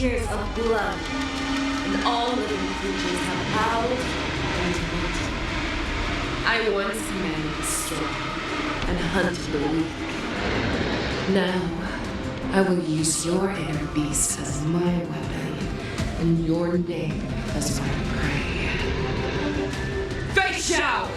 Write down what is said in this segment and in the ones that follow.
tears of blood, and all living creatures have howled and waited. I once commanded the strong and hunted the weak. Now, I will use your inner beast as my weapon, and your name as my prey. Face Xiao!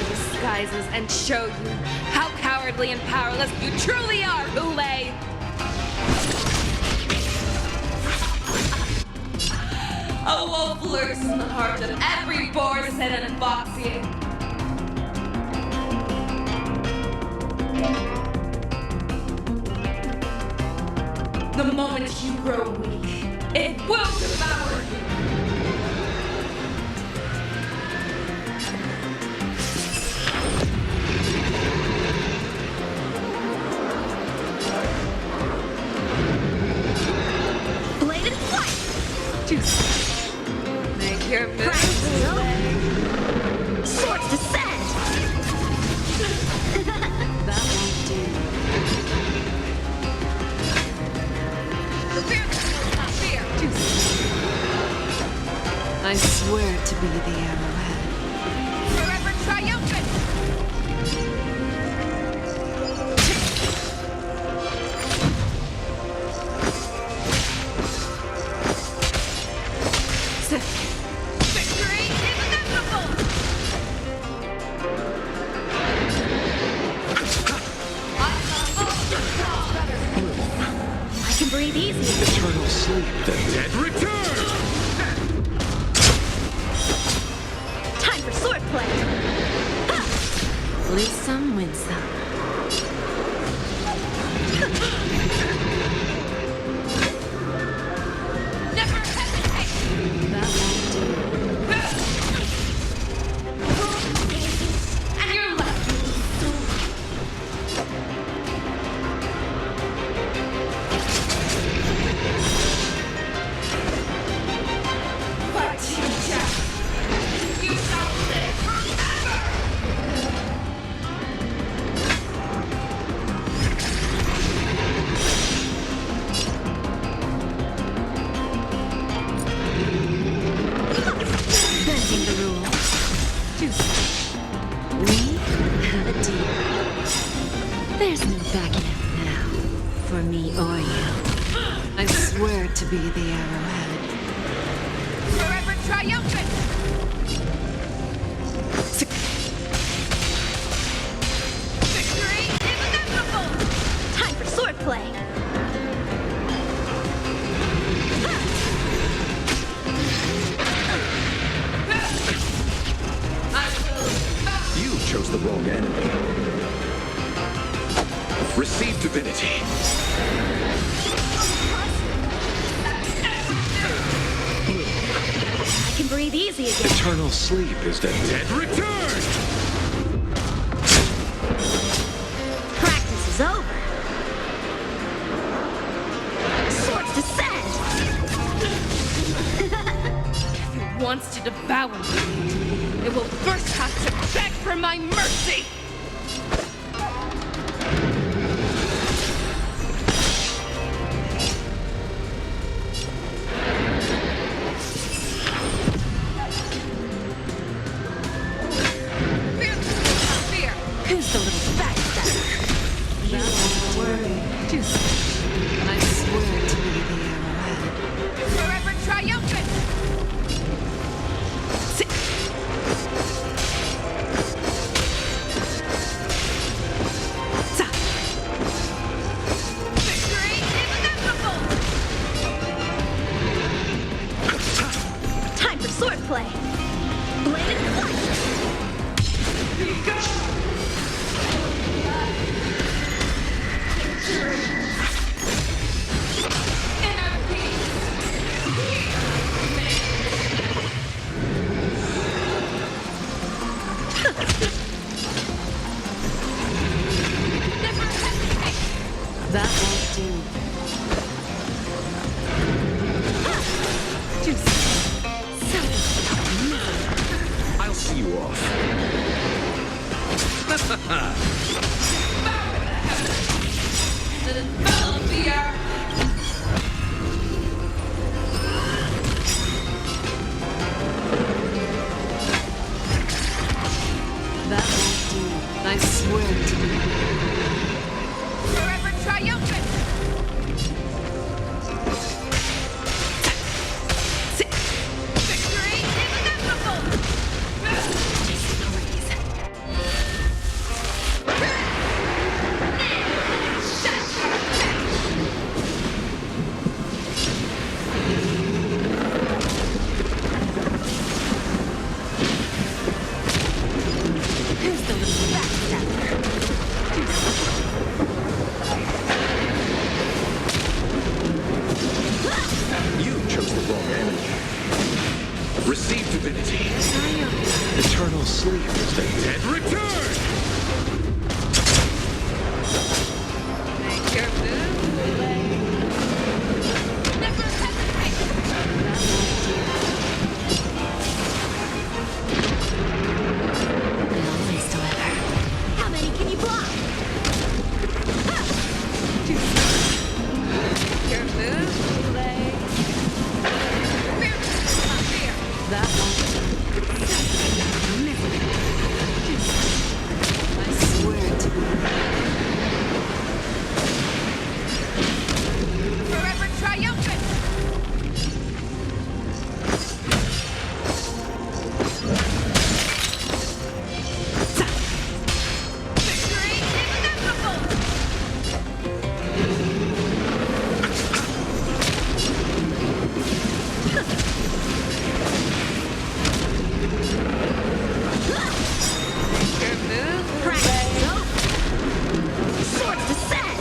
Disguises and show you how cowardly and powerless you truly are, Hule! A wolf lurks in the heart of every boar's head and foxy. The moment you grow weak, it will devour you. Make your move. Swords descend! That won't do. Fear. I swear to be the arrowhead. Forever triumphant! Breathe easy. Eternal sleep. The dead return! Time for swordplay. Lose some, win some. Never hesitate! That won't do. And you're left. You shall live forever! Bending the rules. We have a deal. There's no backing out now, for me or you. I swear to be the arrowhead. Forever triumphant! Victory is inevitable! Time for swordplay. You chose the wrong enemy. Receive divinity. I can breathe easy again. Eternal sleep is The dead return! Practice is over. Swords descend. If it wants to devour me, it will first have to beg for my mercy! Fear! Who's the little backstabber? That won't worry. I swear to be the arrowhead. Forever triumphant! Victory is inevitable! Time for swordplay. Blade and flight. Inner peace! Never hesitate! That won't do. I'll see you off. receive divinity. Eternal sleep is the Dead return! Make your move, Lay. Never hesitate! Always deliver. How many can you block? Make your move, Lay. Fear, not fear. That I swear to Forever triumphant! Victory is inevitable! Your move, Practice over. Swords descend.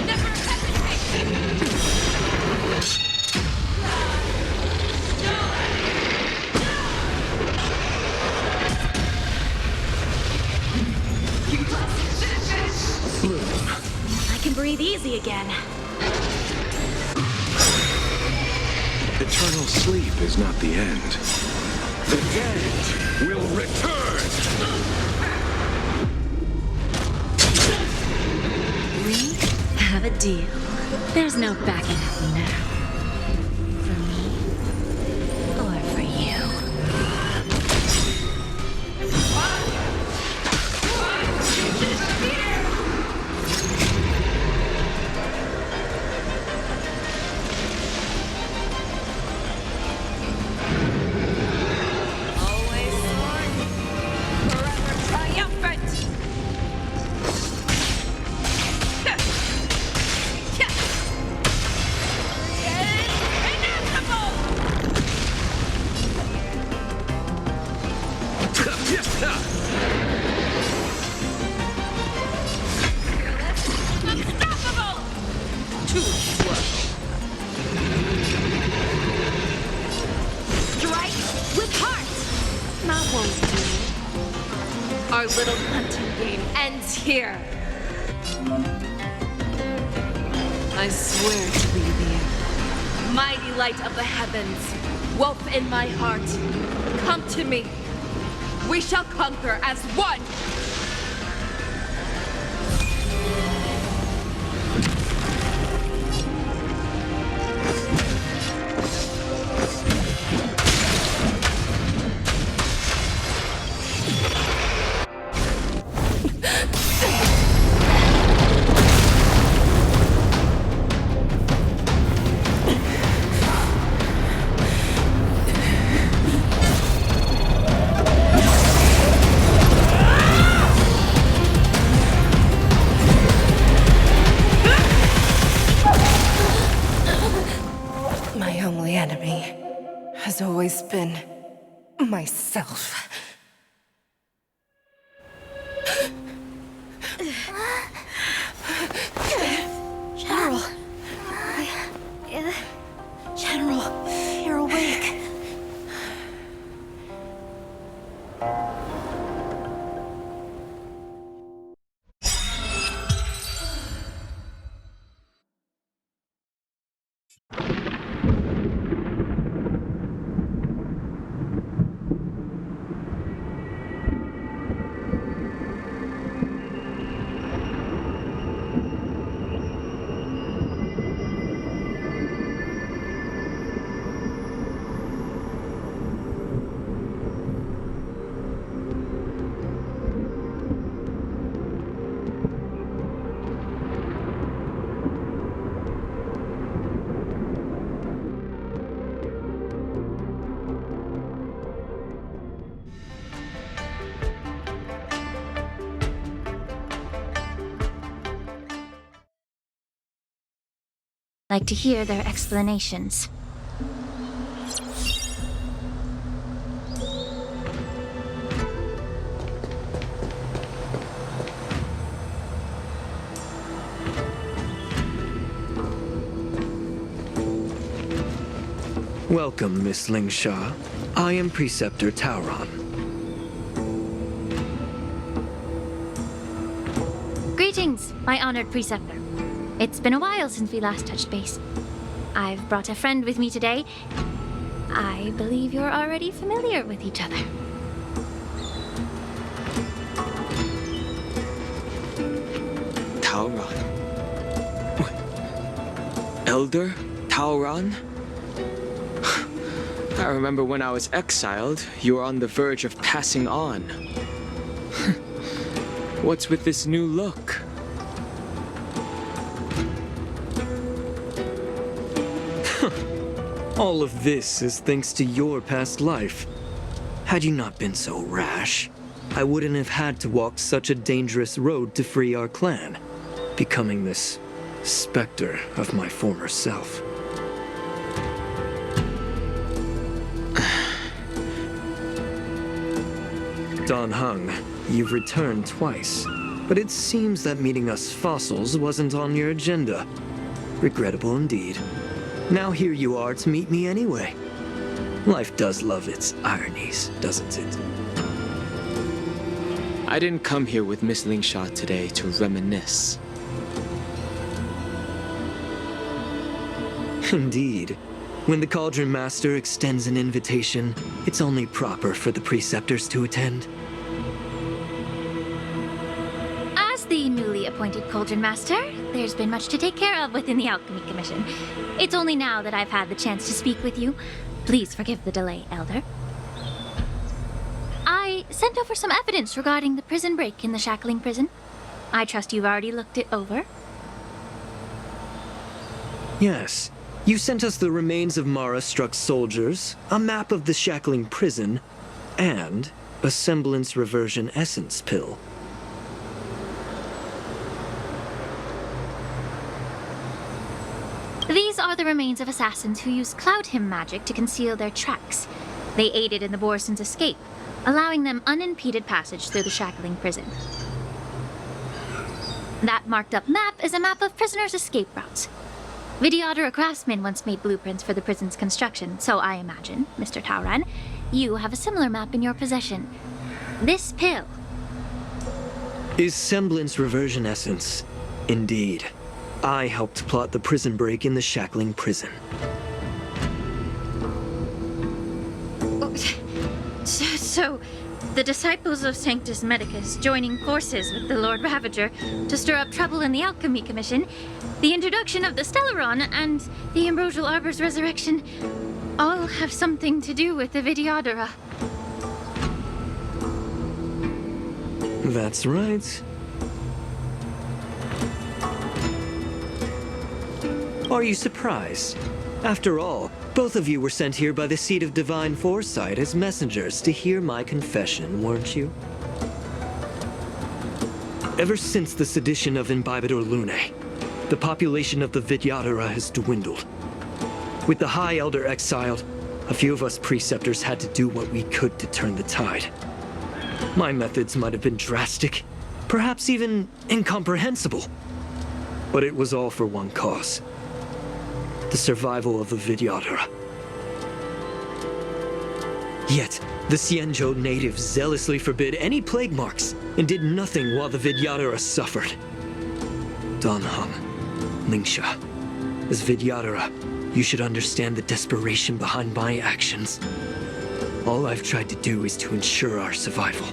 never hesitate! I can breathe easy again. eternal sleep is not the end. The dead will return! We have a deal. There's no backing up now. For me, or for you. Always sword, forever triumphant! Unstoppable! Too slow. Strike with heart! That won't do. Our little hunting game ends here. I swear to be thee. Mighty light of the heavens, wolf in my heart, come to me. We shall conquer as one. My only enemy has always been myself. General! General, you're awake. Like to hear their explanations. Welcome, Miss Lingsha. I am Preceptor Tauron. Greetings, my honored Preceptor. It's been a while since we last touched base. I've brought a friend with me today. I believe you're already familiar with each other. Tauron? Elder Tauron? I remember when I was exiled, you were on the verge of passing on. What's with this new look? All of this is thanks to your past life. Had you not been so rash, I wouldn't have had to walk such a dangerous road to free our clan, becoming this specter of my former self. Dan Heng, you've returned twice, but it seems that meeting us fossils wasn't on your agenda. Regrettable indeed. Now here you are to meet me anyway. Life does love its ironies, doesn't it? I didn't come here with Miss Lingsha today to reminisce. Indeed. When the Cauldron Master extends an invitation, it's only proper for the Preceptors to attend. As the newly appointed Cauldron Master, there's been much to take care of within the Alchemy Commission. It's only now that I've had the chance to speak with you. Please forgive the delay, Elder. I sent over some evidence regarding the prison break in the Shackling prison. I trust you've already looked it over. Yes. You sent us the remains of Mara-struck soldiers, a map of the Shackling prison, and a semblance reversion essence pill. These are the remains of assassins who used Cloud Hymn magic to conceal their tracks. They aided in the Borison's escape, allowing them unimpeded passage through the Shackling prison. That marked-up map is a map of prisoners' escape routes. Vidyadhara craftsmen once made blueprints for the prison's construction, so I imagine, Mr. Tauron, you have a similar map in your possession. This pill is semblance reversion essence. Indeed. I helped plot the prison break in the Shackling prison. So, the disciples of Sanctus Medicus joining forces with the Lord Ravager to stir up trouble in the Alchemy Commission, the introduction of the Stellaron, and the Ambrosial Arbor's resurrection all have something to do with the Vidyadhara. That's right. Are you surprised? After all, both of you were sent here by the Seat of Divine Foresight as messengers to hear my confession, weren't you? Ever since the sedition of Imbibitor Lunae, the population of the Vidyadhara has dwindled. With the High Elder exiled, a few of us Preceptors had to do what we could to turn the tide. My methods might have been drastic, perhaps even incomprehensible. But it was all for one cause. The survival of the Vidyadhara. Yet, the Xianzhou natives zealously forbid any plague marks and did nothing while the Vidyadhara suffered. Dan Heng, Lingsha, as Vidyadhara, you should understand the desperation behind my actions. All I've tried to do is to ensure our survival.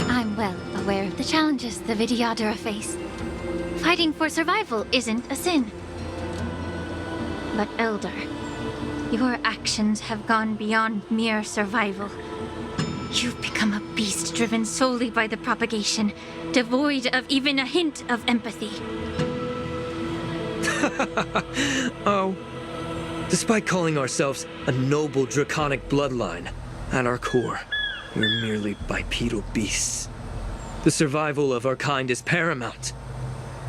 I'm well aware of the challenges the Vidyadhara face. Fighting for survival isn't a sin. But Elder, your actions have gone beyond mere survival. You've become a beast driven solely by the propagation, devoid of even a hint of empathy. Oh. Despite calling ourselves a noble draconic bloodline, at our core, we're merely bipedal beasts. The survival of our kind is paramount.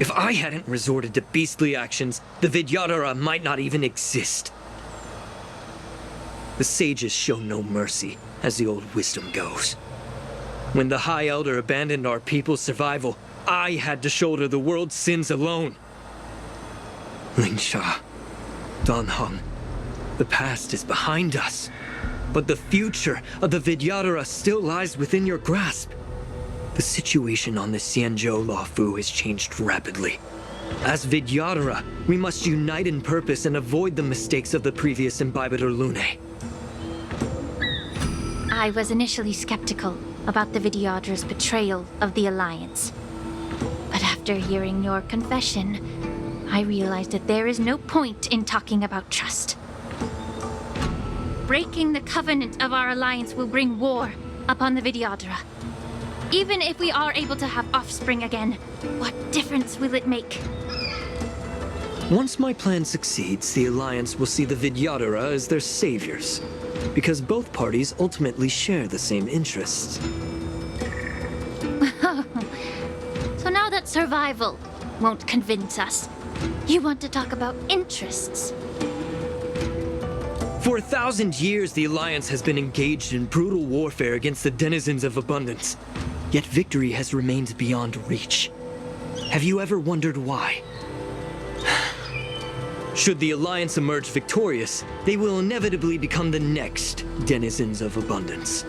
If I hadn't resorted to beastly actions, the Vidyadhara might not even exist. The sages show no mercy, as the old wisdom goes. When the High Elder abandoned our people's survival, I had to shoulder the world's sins alone. Lingsha, Dan Heng, the past is behind us, but the future of the Vidyadhara still lies within your grasp. The situation on the Xianzhou Luofu has changed rapidly. As Vidyadhara, we must unite in purpose and avoid the mistakes of the previous Imbibitor Lunae. I was initially skeptical about the Vidyadhara's betrayal of the Alliance. But after hearing your confession, I realized that there is no point in talking about trust. Breaking the covenant of our alliance will bring war upon the Vidyadhara. Even if we are able to have offspring again, what difference will it make? Once my plan succeeds, the Alliance will see the Vidyadhara as their saviors, because both parties ultimately share the same interests. So now that survival won't convince us, you want to talk about interests? For 1,000 years, the Alliance has been engaged in brutal warfare against the denizens of abundance. Yet victory has remained beyond reach. Have you ever wondered why? Should the Alliance emerge victorious, they will inevitably become the next denizens of abundance.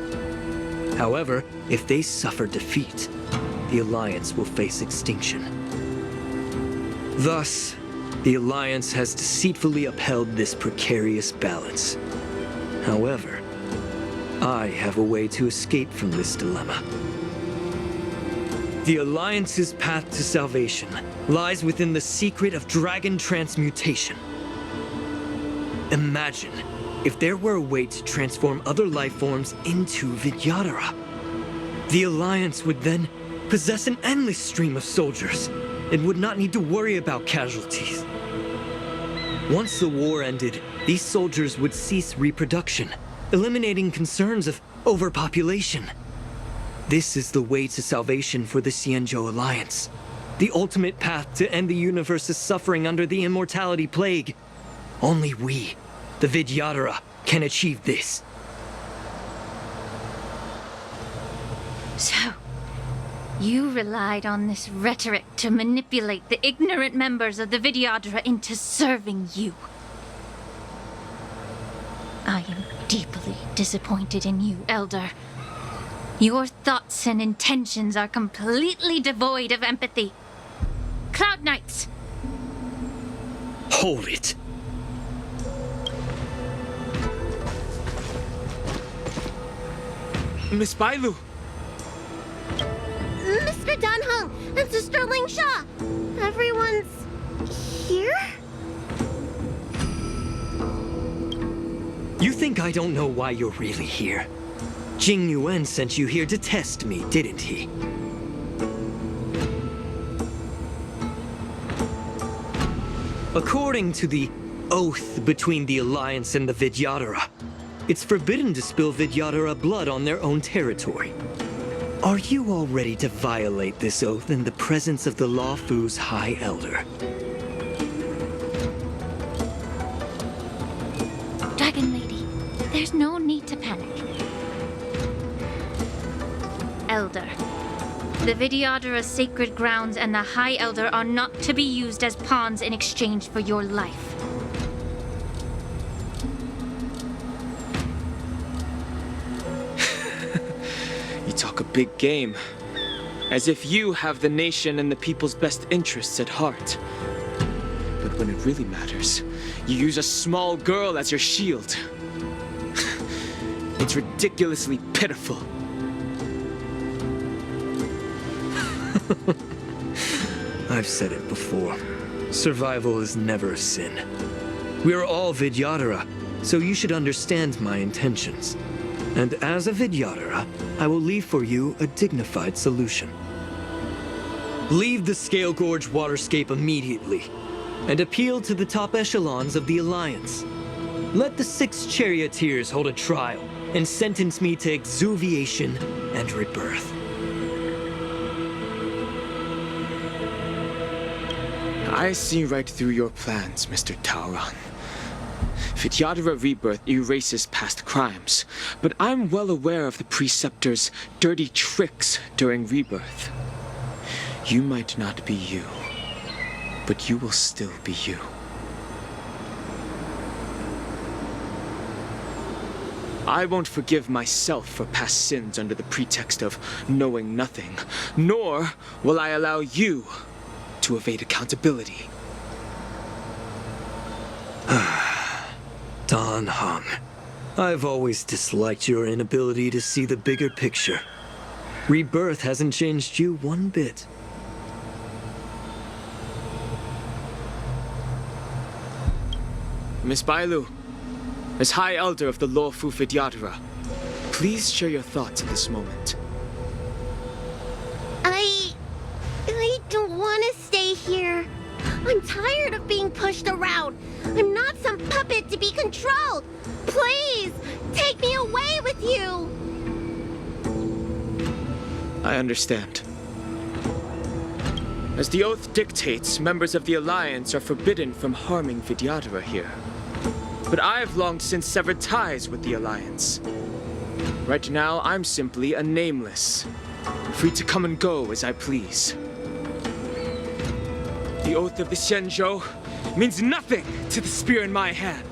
However, if they suffer defeat, the Alliance will face extinction. Thus, the Alliance has deceitfully upheld this precarious balance. However, I have a way to escape from this dilemma. The Alliance's path to salvation lies within the secret of dragon transmutation. Imagine if there were a way to transform other life forms into Vidyadhara. The Alliance would then possess an endless stream of soldiers and would not need to worry about casualties. Once the war ended, these soldiers would cease reproduction, eliminating concerns of overpopulation. This is the way to salvation for the Xianzhou Alliance. The ultimate path to end the universe's suffering under the immortality plague. Only we, the Vidyadhara, can achieve this. So, you relied on this rhetoric to manipulate the ignorant members of the Vidyadhara into serving you. I am deeply disappointed in you, Elder. Your thoughts and intentions are completely devoid of empathy. Cloud Knights! Hold it. Miss Bailu! Mr. Dan Heng and Sister Ling Sha! Everyone's here? You think I don't know why you're really here? Jing Yuan sent you here to test me, didn't he? According to the oath between the Alliance and the Vidyadhara, it's forbidden to spill Vidyadhara blood on their own territory. Are you all ready to violate this oath in the presence of the Luofu's High Elder? Dragon Lady, there's no need to panic. Elder, the Vidyadhara's sacred grounds and the High Elder are not to be used as pawns in exchange for your life. You talk a big game. As if you have the nation and the people's best interests at heart. But when it really matters, you use a small girl as your shield. It's ridiculously pitiful. I've said it before. Survival is never a sin. We're all Vidyadhara, so you should understand my intentions. And as a Vidyadhara, I will leave for you a dignified solution. Leave the Scale Gorge waterscape immediately, and appeal to the top echelons of the Alliance. Let the 6 charioteers hold a trial, and sentence me to exuviation and rebirth. I see right through your plans, Mr. Tauron. Vidyadhara rebirth erases past crimes, but I'm well aware of the Preceptor's dirty tricks during rebirth. You might not be you, but you will still be you. I won't forgive myself for past sins under the pretext of knowing nothing, nor will I allow you to evade accountability. Dan Heng, I've always disliked your inability to see the bigger picture. Rebirth hasn't changed you one bit. Miss Bailu, as High Elder of the Luofu Vidyadhara, please share your thoughts at this moment. I don't want to stay here. I'm tired of being pushed around. I'm not some puppet to be controlled. Please, take me away with you. I understand. As the oath dictates, members of the Alliance are forbidden from harming Vidyadhara here. But I've long since severed ties with the Alliance. Right now, I'm simply a nameless, free to come and go as I please. The oath of the Xianzhou means nothing to the spear in my hand.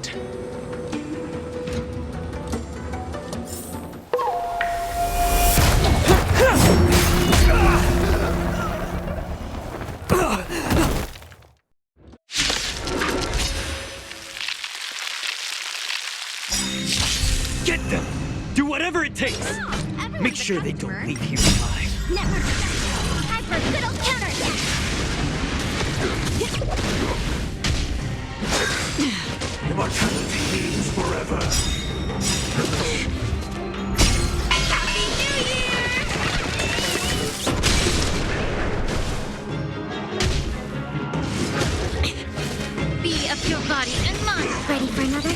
Get them! Do whatever it takes! Make sure they don't leave here alive. Never. Time for good old counterattack. Immortality means forever. Happy New Year! Be of your body and mind. Ready for another?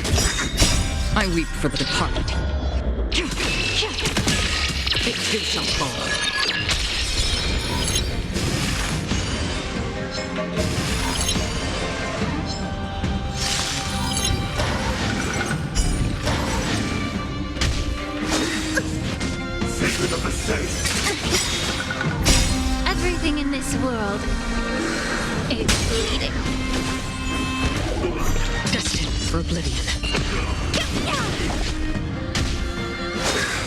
I weep for the departed. It too shall fall. Sacred of the saints. Everything in this world is bleeding. Destined for oblivion.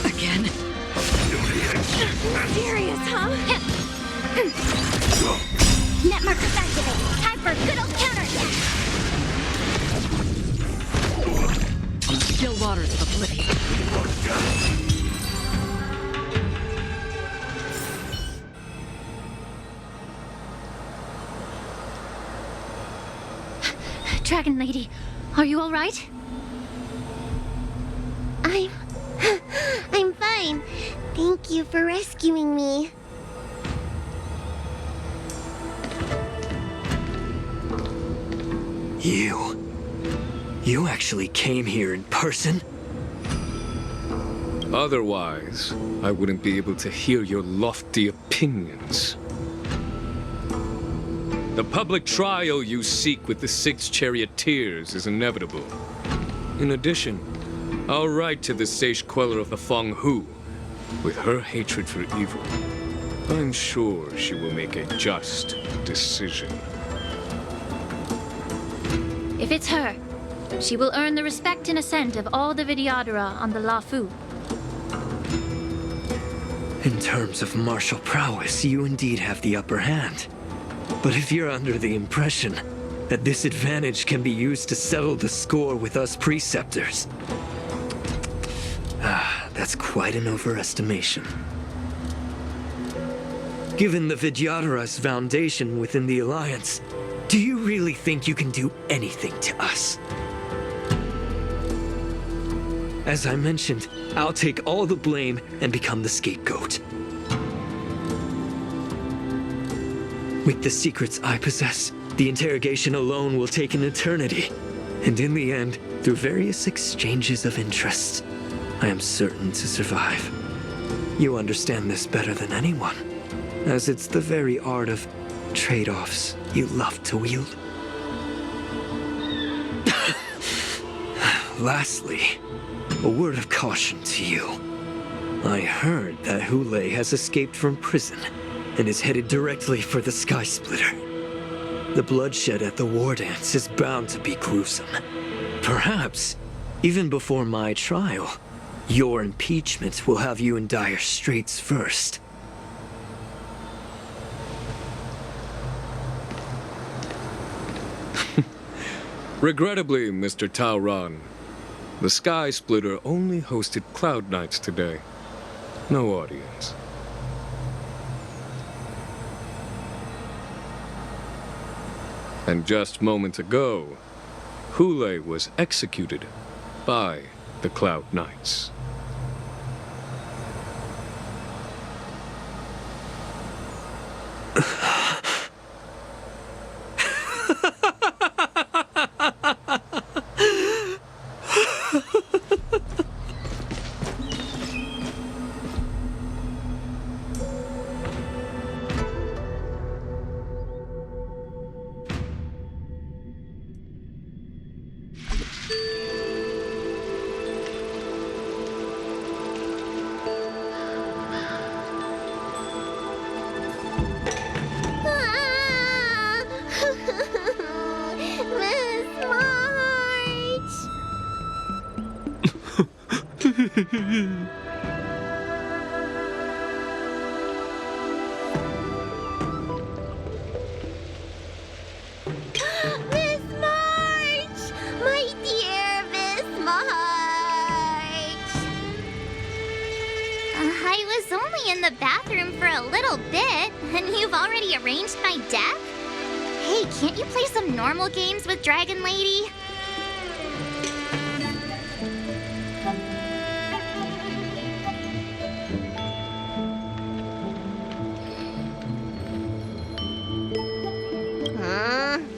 Again? Serious, huh? Net markers activate. Time for good old counterattack. On the still waters of oblivion. Dragon Lady, are you all right? I'm fine. Thank you for rescuing me. You actually came here in person? Otherwise, I wouldn't be able to hear your lofty opinions. The public trial you seek with the 6 charioteers is inevitable. In addition, I'll write to the sage queller of the Feng Hu. With her hatred for evil, I'm sure she will make a just decision. If it's her, she will earn the respect and assent of all the Vidyadhara on the Luofu. In terms of martial prowess, you indeed have the upper hand. But if you're under the impression that this advantage can be used to settle the score with us preceptors, that's quite an overestimation. Given the Vidyadhara's foundation within the Alliance, do you really think you can do anything to us? As I mentioned, I'll take all the blame and become the scapegoat. With the secrets I possess, the interrogation alone will take an eternity. And in the end, through various exchanges of interest, I am certain to survive. You understand this better than anyone, as it's the very art of trade-offs you love to wield. Lastly, a word of caution to you. I heard that Hule has escaped from prison and is headed directly for the Skysplitter. The bloodshed at the Wardance is bound to be gruesome. Perhaps, even before my trial, Your impeachment will have you in dire straits first. Regrettably, Mr. Taoran, the Skysplitter only hosted Cloud Knights today. No audience. And just moments ago, Hule was executed by the Cloud Knights. Miss March! My dear Miss March! I was only in the bathroom for a little bit, and you've already arranged my deck? Hey, can't you play some normal games with Dragon Lady?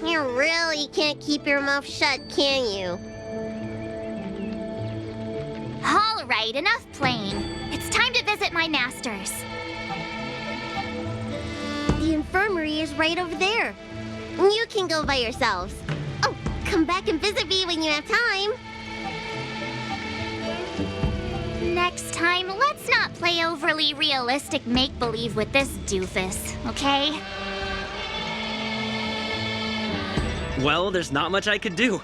You really can't keep your mouth shut, can you? All right, enough playing. It's time to visit my masters. The infirmary is right over there. You can go by yourselves. Oh, come back and visit me when you have time. Next time, let's not play overly realistic make-believe with this doofus, okay? Well, there's not much I could do.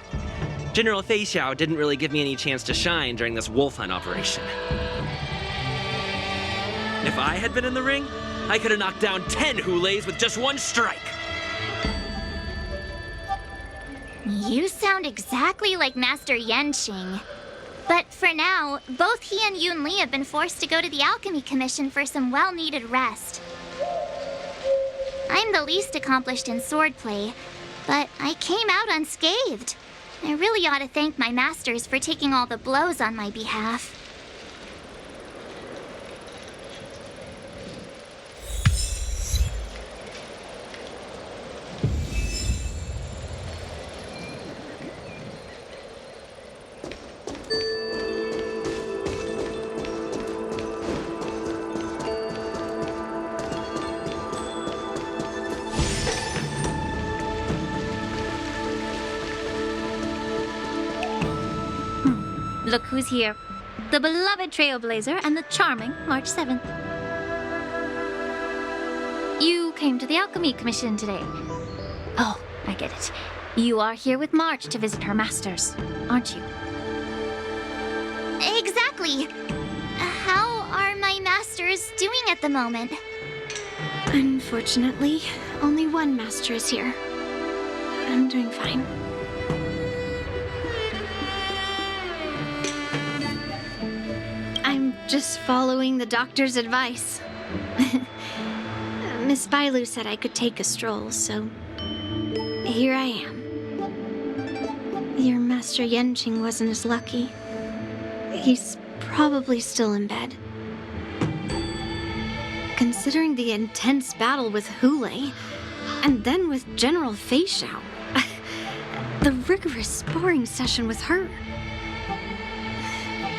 General Fei Xiao didn't really give me any chance to shine during this wolf hunt operation. If I had been in the ring, I could have knocked down 10 Huleis with just one strike. You sound exactly like Master Yanqing. But for now, both he and Yun Li have been forced to go to the Alchemy Commission for some well-needed rest. I'm the least accomplished in swordplay, but I came out unscathed. I really ought to thank my masters for taking all the blows on my behalf. Look who's here. The beloved Trailblazer and the charming March 7th. You came to the Alchemy Commission today. Oh, I get it. You are here with March to visit her masters, aren't you? Exactly. How are my masters doing at the moment? Unfortunately, only one master is here. I'm doing fine. I'm just following the doctor's advice. Miss Bailu said I could take a stroll, so here I am. Your Master Yanqing wasn't as lucky. He's probably still in bed. Considering the intense battle with Hule, and then with General Fei Xiao, the rigorous sparring session with her,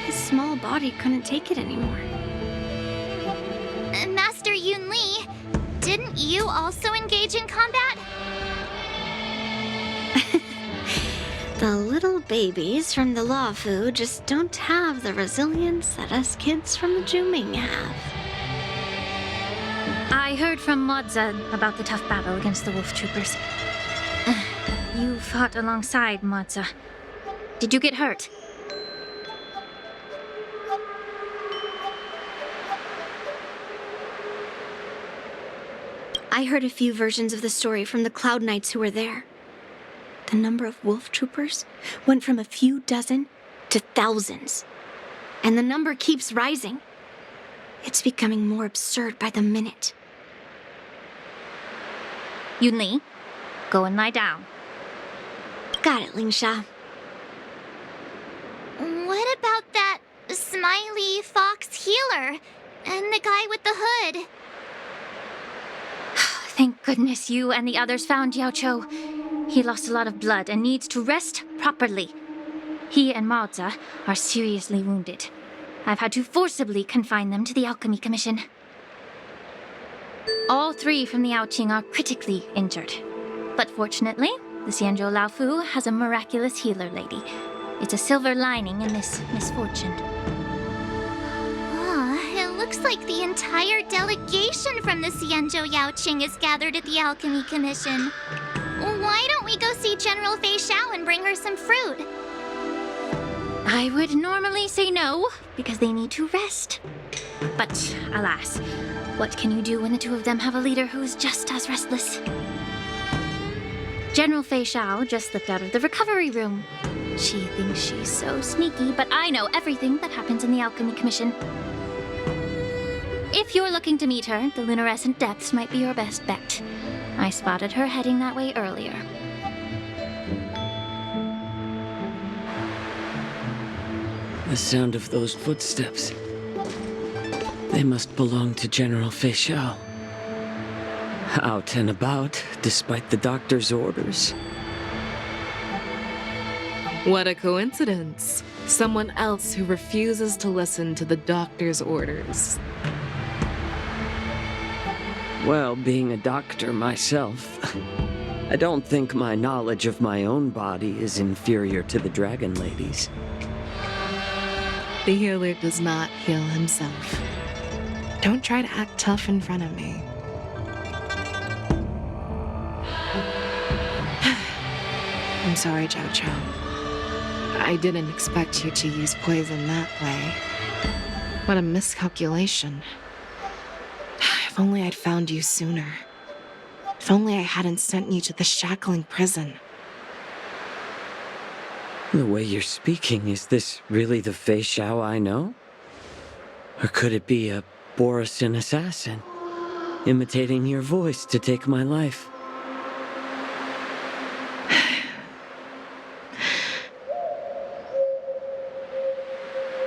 his small body couldn't take it anymore. Master Yun Li, didn't you also engage in combat? The little babies from the Luofu just don't have the resilience that us kids from the Juming have. I heard from Modza about the tough battle against the wolf troopers. You fought alongside Modza. Did you get hurt? I heard a few versions of the story from the Cloud Knights who were there. The number of wolf troopers went from a few dozen to thousands. And the number keeps rising. It's becoming more absurd by the minute. Yunli, go and lie down. Got it, Lingsha. What about that smiley fox healer and the guy with the hood? Thank goodness you and the others found Xianzhou. He lost a lot of blood and needs to rest properly. He and Maozi are seriously wounded. I've had to forcibly confine them to the Alchemy Commission. All 3 from the Yaoqing are critically injured. But fortunately, the Xianzhou Luofu has a miraculous healer lady. It's a silver lining in this misfortune. It looks like the entire delegation from the Xianzhou Yaoqing is gathered at the Alchemy Commission. Why don't we go see General Fei Xiao and bring her some fruit? I would normally say no, because they need to rest. But alas, what can you do when the 2 of them have a leader who's just as restless? General Fei Xiao just slipped out of the recovery room. She thinks she's so sneaky, but I know everything that happens in the Alchemy Commission. If you're looking to meet her, the luminescent depths might be your best bet. I spotted her heading that way earlier. The sound of those footsteps. They must belong to General Fei Xiao. Out and about, despite the doctor's orders. What a coincidence. Someone else who refuses to listen to the doctor's orders. Well, being a doctor myself, I don't think my knowledge of my own body is inferior to the Dragon Lady's. The healer does not heal himself. Don't try to act tough in front of me. I'm sorry, Xianzhou. I didn't expect you to use poison that way. What a miscalculation. If only I'd found you sooner. If only I hadn't sent you to the shackling prison. The way you're speaking, is this really the Fei Xiao I know? Or could it be a Borisin assassin, imitating your voice to take my life?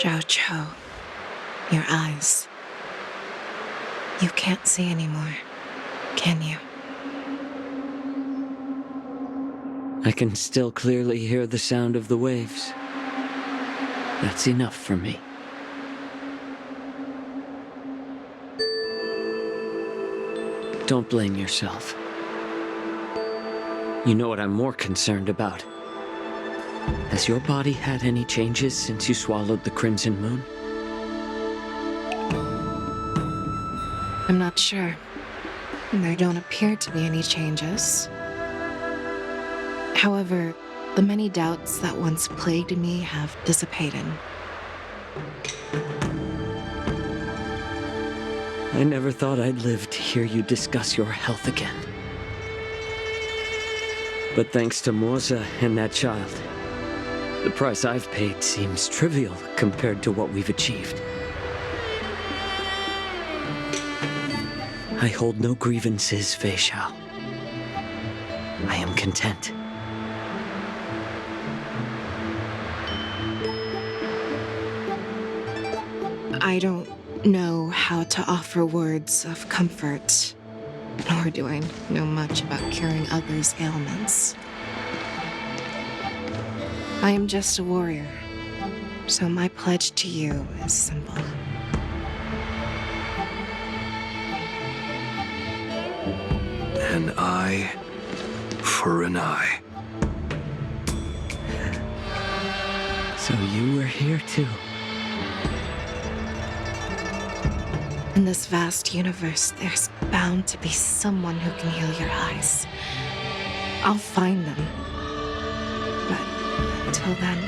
Xianzhou, your eyes. You can't see anymore, can you? I can still clearly hear the sound of the waves. That's enough for me. Don't blame yourself. You know what I'm more concerned about? Has your body had any changes since you swallowed the Crimson Moon? I'm not sure. There don't appear to be any changes. However, the many doubts that once plagued me have dissipated. I never thought I'd live to hear you discuss your health again. But thanks to Maozi and that child, the price I've paid seems trivial compared to what we've achieved. I hold no grievances, Fei Xiao. I am content. I don't know how to offer words of comfort, nor do I know much about curing others' ailments. I am just a warrior, so my pledge to you is simple. An eye for an eye. So you were here too. In this vast universe, there's bound to be someone who can heal your eyes. I'll find them. But until then...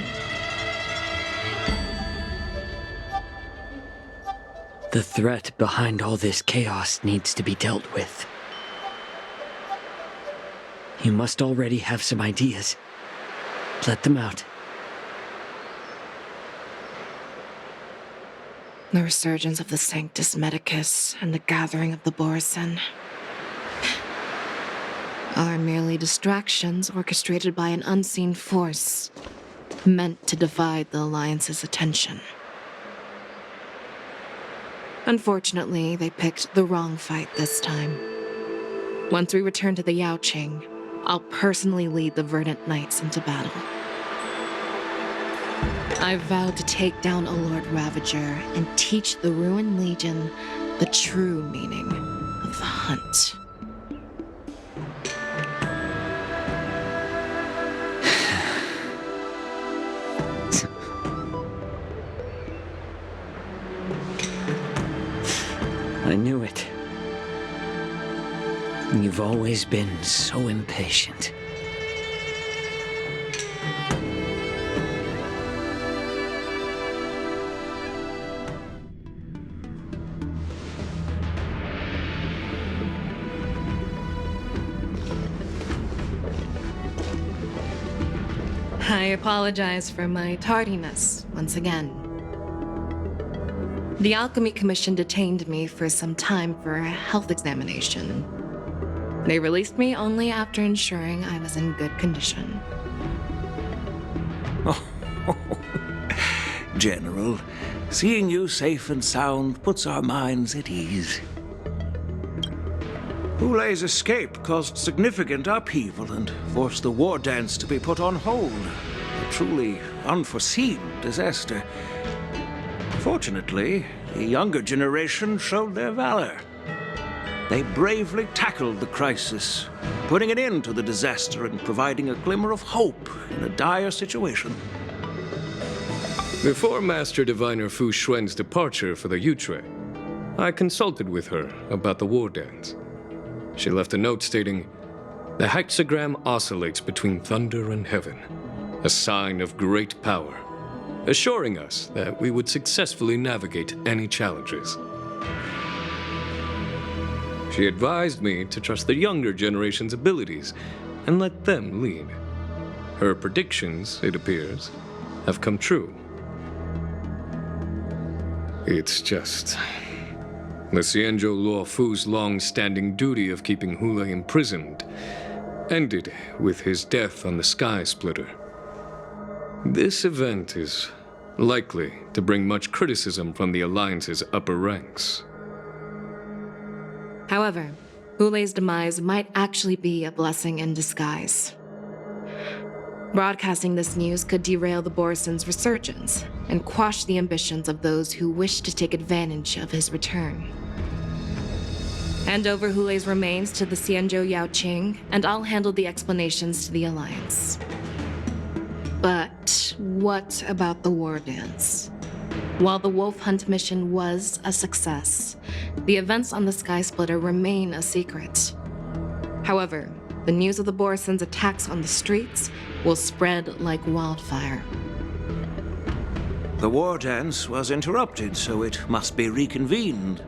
The threat behind all this chaos needs to be dealt with. You must already have some ideas. Let them out. The resurgence of the Sanctus Medicus and the gathering of the Borison are merely distractions orchestrated by an unseen force meant to divide the Alliance's attention. Unfortunately, they picked the wrong fight this time. Once we return to the Yaoqing, I'll personally lead the Verdant Knights into battle. I vowed to take down a Lord Ravager and teach the Ruined Legion the true meaning of the hunt. I knew it. You've always been so impatient. I apologize for my tardiness once again. The Alchemy Commission detained me for some time for a health examination. They released me only after ensuring I was in good condition. General, seeing you safe and sound puts our minds at ease. Hulei's escape caused significant upheaval and forced the Wardance to be put on hold. A truly unforeseen disaster. Fortunately, the younger generation showed their valor. They bravely tackled the crisis, putting an end to the disaster and providing a glimmer of hope in a dire situation. Before Master Diviner Fu Xuan's departure for the Yutre, I consulted with her about the Wardance. She left a note stating, "The hexagram oscillates between thunder and heaven, a sign of great power," assuring us that we would successfully navigate any challenges. She advised me to trust the younger generation's abilities and let them lead. Her predictions, it appears, have come true. It's just... the Xianzhou Luofu's long-standing duty of keeping Hulei imprisoned ended with his death on the Skysplitter. This event is likely to bring much criticism from the Alliance's upper ranks. However, Hulei's demise might actually be a blessing in disguise. Broadcasting this news could derail the Borison's resurgence and quash the ambitions of those who wish to take advantage of his return. Hand over Hulei's remains to the Xianzhou Yaoqing, and I'll handle the explanations to the Alliance. But what about the Wardance? While the Wolf Hunt mission was a success, the events on the Skysplitter remain a secret. However, the news of the Borison's attacks on the streets will spread like wildfire. The Wardance was interrupted, so it must be reconvened.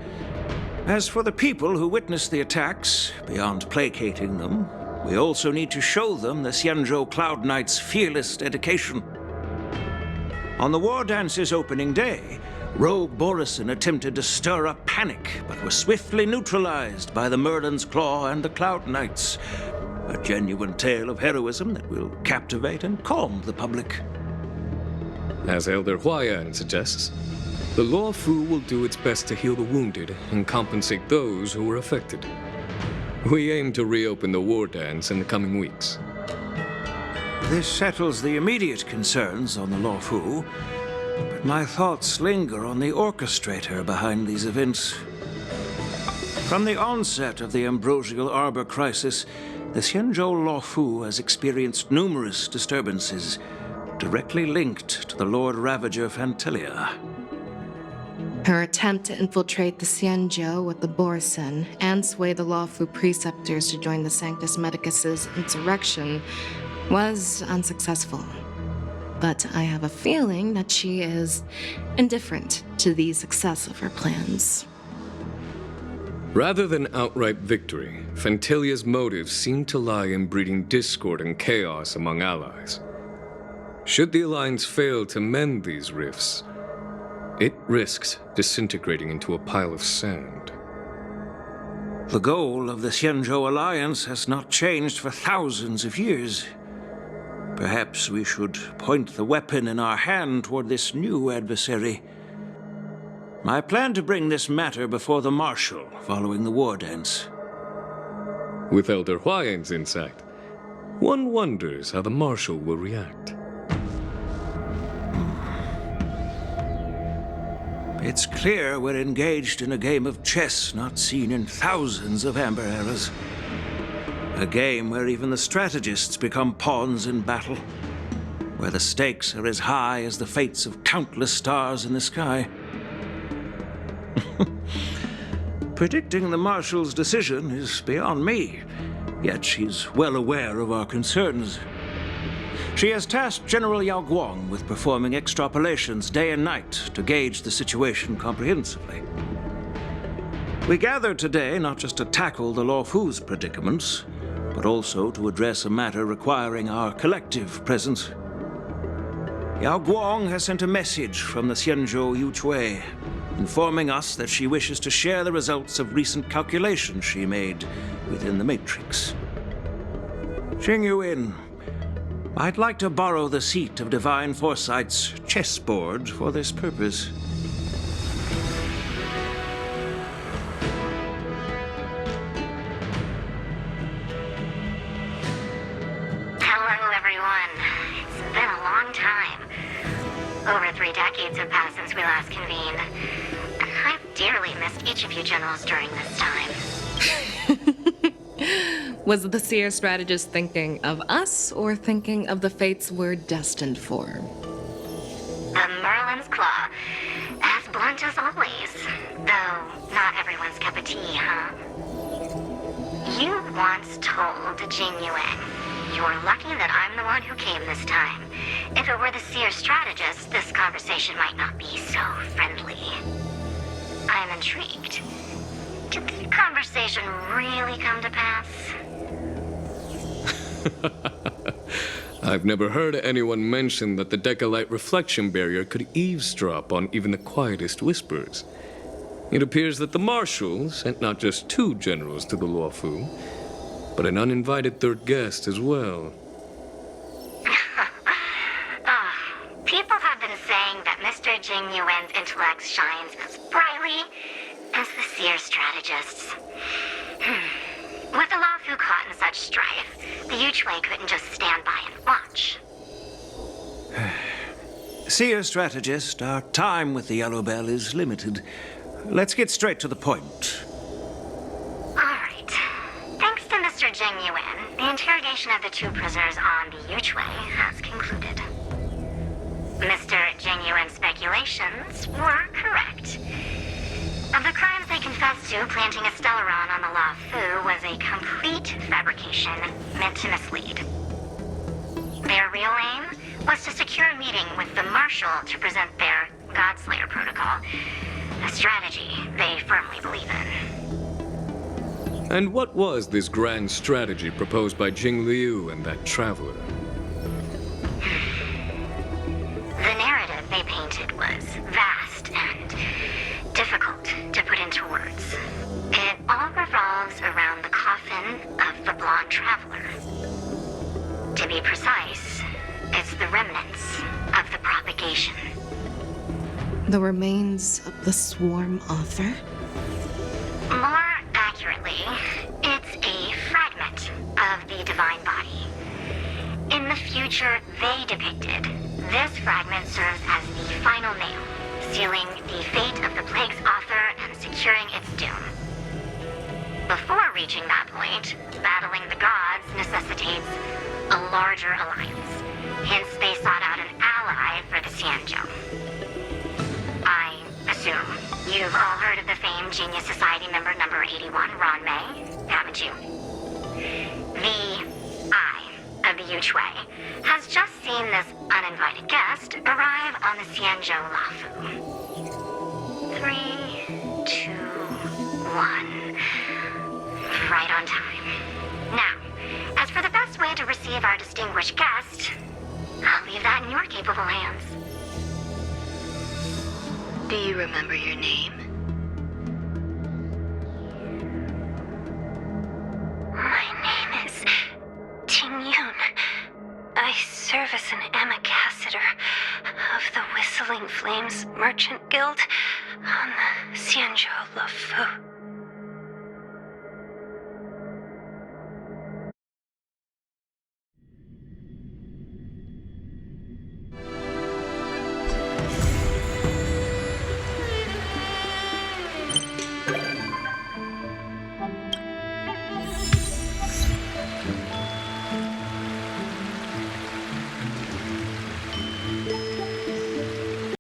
As for the people who witnessed the attacks, beyond placating them, we also need to show them the Xianzhou Cloud Knight's fearless dedication. On the Wardance's opening day, rogue Borison attempted to stir up panic, but was swiftly neutralized by the Merlin's Claw and the Cloud Knights. A genuine tale of heroism that will captivate and calm the public. As Elder Huayan suggests, the Luofu will do its best to heal the wounded and compensate those who were affected. We aim to reopen the Wardance in the coming weeks. This settles the immediate concerns on the Luofu, but my thoughts linger on the orchestrator behind these events. From the onset of the Ambrosial Arbor crisis, the Xianzhou Luofu has experienced numerous disturbances, directly linked to the Lord Ravager Fantelia. Her attempt to infiltrate the Xianzhou with the Borison and sway the Luofu preceptors to join the Sanctus Medicus's insurrection was unsuccessful. But I have a feeling that she is indifferent to the success of her plans. Rather than outright victory, Fentilia's motives seem to lie in breeding discord and chaos among allies. Should the Alliance fail to mend these rifts, it risks disintegrating into a pile of sand. The goal of the Xianzhou Alliance has not changed for thousands of years. Perhaps we should point the weapon in our hand toward this new adversary. I plan to bring this matter before the Marshal following the Wardance. With Elder Huayan's insight, one wonders how the Marshal will react. It's clear we're engaged in a game of chess not seen in thousands of Amber eras. A game where even the strategists become pawns in battle, where the stakes are as high as the fates of countless stars in the sky. Predicting the Marshal's decision is beyond me, yet she's well aware of our concerns. She has tasked General Yao Guang with performing extrapolations day and night to gauge the situation comprehensively. We gathered today not just to tackle the Luofu's predicaments, but also to address a matter requiring our collective presence. Yao Guang has sent a message from the Xianzhou Yuchui, informing us that she wishes to share the results of recent calculations she made within the Matrix. Jing Yuan, I'd like to borrow the seat of Divine Foresight's chessboard for this purpose. Hello, everyone. It's been a long time. Over 3 decades have passed since we last convened. I've dearly missed each of you generals during this time. Was the seer strategist thinking of us or thinking of the fates we're destined for? The Merlin's Claw. As blunt as always. Though not everyone's cup of tea, huh? You once told Jing Yuan, "You're lucky that I'm the one who came this time. If it were the seer strategist, this conversation might not be so friendly." I'm intrigued. Did the conversation really come to pass? I've never heard anyone mention that the Decalite reflection barrier could eavesdrop on even the quietest whispers. It appears that the Marshal sent not just 2 generals to the Luofu, but an uninvited 3rd guest as well. People have been saying that Mr. Jing Yuan's intellect shines as brightly as the seer strategists. With the Luofu caught in such strife, the Yuchui couldn't just stand by and watch. Seer strategist, our time with the Yellow Bell is limited. Let's get straight to the point. Alright. Thanks to Mr. Jing Yuan, the interrogation of the 2 prisoners on the Yuchui has concluded. Mr. Jing Yuan's speculations were correct. Of the crimes they confessed to, planting a Stellaron on the Luofu was a complete fabrication meant to mislead. Their real aim was to secure a meeting with the Marshal to present their Godslayer protocol, a strategy they firmly believe in. And what was this grand strategy proposed by Jing Liu and that traveler? The narrative they painted was vast and difficult to put into words. It all revolves around the coffin of the blonde traveler. To be precise, it's the remnants of the propagation. The remains of the swarm author? More accurately, it's a fragment of the divine body. In the future they depicted, this fragment serves as the final nail, sealing the fate of the plague's author and securing its doom. Before reaching that point, battling the gods necessitates a larger alliance. Hence, they sought out an ally for the Xianzhou. I assume you've all heard of the famed Genius Society member number 81, Ron May, haven't you? The Eye of the Yuchui has just seen this uninvited guest arrive on the Xianzhou Luofu. 3, 2, 1. right on time. Now, as for the best way to receive our distinguished guest, I'll leave that in your capable hands. Do you remember your name? My name is Ting-Yun. I serve as an ambassador of the Whistling Flames Merchant Guild on the Xianzhou Luofu.